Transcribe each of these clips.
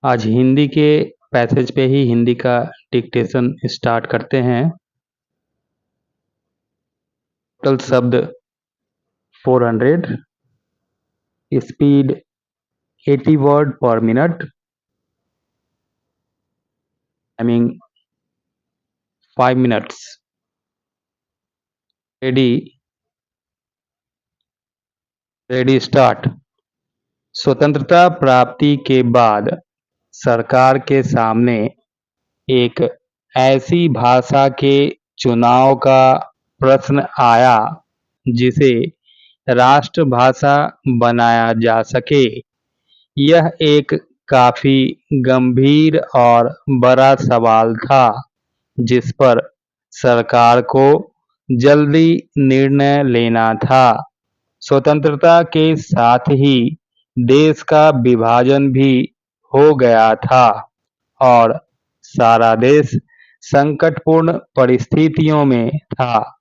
आज हिंदी के पैसेज पे ही हिंदी का डिक्टेशन स्टार्ट करते हैं। टोटल शब्द 400, स्पीड 80 वर्ड पर minute, timing 5 minutes. Ready start. स्वतंत्रता प्राप्ति के बाद सरकार के सामने एक ऐसी भाषा के चुनाव का प्रश्न आया जिसे राष्ट्रभाषा बनाया जा सके। यह एक काफी गंभीर और बड़ा सवाल था जिस पर सरकार को जल्दी निर्णय लेना था। स्वतंत्रता के साथ ही देश का विभाजन भी हो गया था और सारा देश संकटपूर्ण परिस्थितियों में था।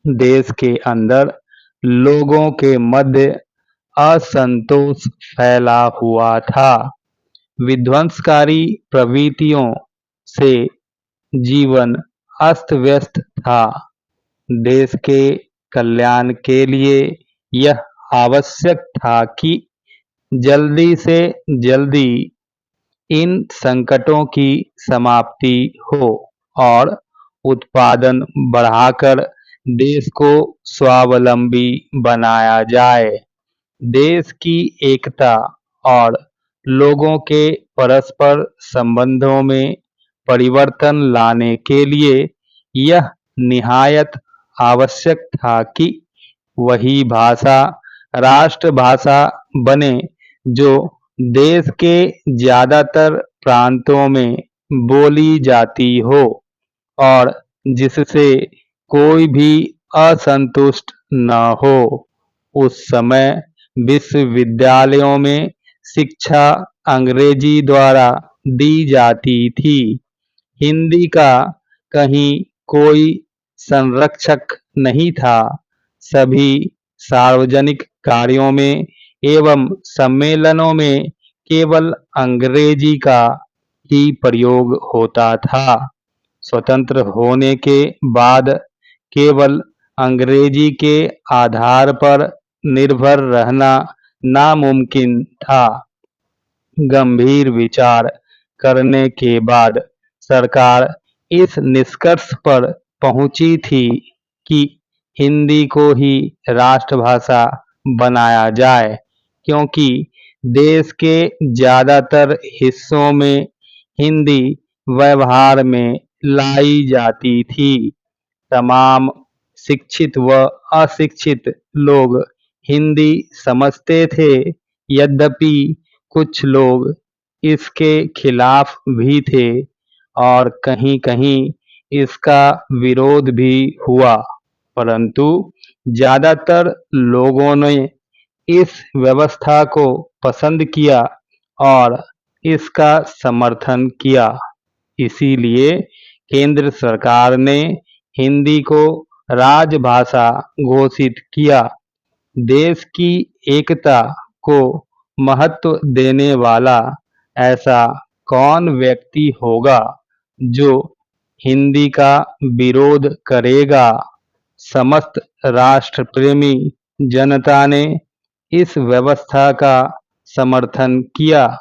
देश के अंदर लोगों के मध्य असंतोष फैला हुआ था। विध्वंसकारी प्रवृत्तियों से जीवन अस्त-व्यस्त था। देश के कल्याण के लिए यह आवश्यक था कि जल्दी से जल्दी इन संकटों की समाप्ति हो और उत्पादन बढ़ाकर देश को स्वावलंबी बनाया जाए। देश की एकता और लोगों के परस्पर संबंधों में परिवर्तन लाने के लिए यह निहायत आवश्यक था कि वही भाषा राष्ट्रभाषा बने जो देश के ज्यादातर प्रांतों में बोली जाती हो और जिससे कोई भी असंतुष्ट न हो। उस समय विश्वविद्यालयों में शिक्षा अंग्रेजी द्वारा दी जाती थी। हिंदी का कहीं कोई संरक्षक नहीं था। सभी सार्वजनिक कार्यों में एवं सम्मेलनों में केवल अंग्रेजी का ही प्रयोग होता था। स्वतंत्र होने के बाद केवल अंग्रेजी के आधार पर निर्भर रहना नामुमकिन था। गंभीर विचार करने के बाद सरकार इस निष्कर्ष पर पहुंची थी कि हिंदी को ही राष्ट्रभाषा बनाया जाए क्योंकि देश के ज्यादातर हिस्सों में हिंदी व्यवहार में लाई जाती थी। तमाम शिक्षित व अशिक्षित लोग हिंदी समझते थे। यद्यपि कुछ लोग इसके खिलाफ भी थे और कहीं-कहीं इसका विरोध भी हुआ, परंतु ज्यादातर लोगों ने इस व्यवस्था को पसंद किया और इसका समर्थन किया। इसीलिए केंद्र सरकार ने हिंदी को राजभाषा घोषित किया। देश की एकता को महत्व देने वाला ऐसा कौन व्यक्ति होगा जो हिंदी का विरोध करेगा। समस्त राष्ट्रप्रेमी जनता ने इस व्यवस्था का समर्थन किया।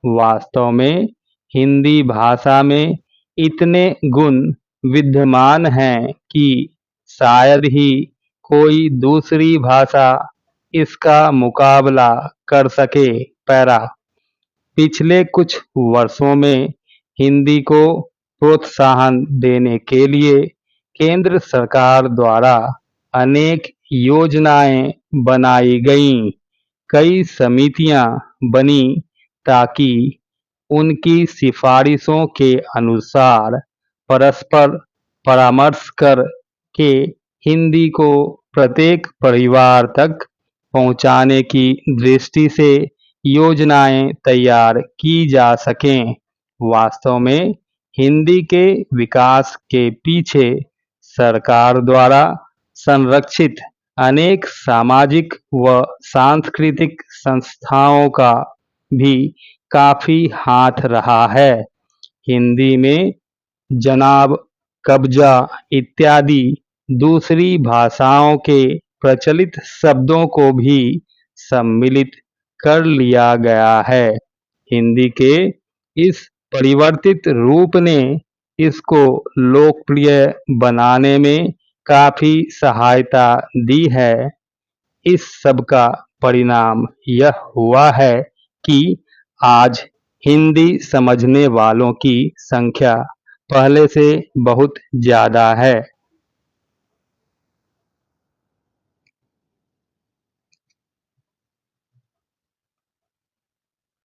वास्तव में हिंदी भाषा में इतने गुण विद्यमान हैं कि शायद ही कोई दूसरी भाषा इसका मुकाबला कर सके। पैरा पिछले कुछ वर्षों में हिंदी को प्रोत्साहन देने के लिए केंद्र सरकार द्वारा अनेक योजनाएं बनाई गईं। कई समितियां बनी ताकि उनकी सिफारिशों के अनुसार परस्पर परामर्श कर के हिंदी को प्रत्येक परिवार तक पहुंचाने की दृष्टि से योजनाएं तैयार की जा सकें। वास्तव में हिंदी के विकास के पीछे सरकार द्वारा संरक्षित अनेक सामाजिक व सांस्कृतिक संस्थाओं का भी काफ़ी हाथ रहा है। हिंदी में जनाब, कब्जा इत्यादि दूसरी भाषाओं के प्रचलित शब्दों को भी सम्मिलित कर लिया गया है। हिंदी के इस परिवर्तित रूप ने इसको लोकप्रिय बनाने में काफ़ी सहायता दी है। इस सब का परिणाम यह हुआ है कि आज हिंदी समझने वालों की संख्या पहले से बहुत ज़्यादा है।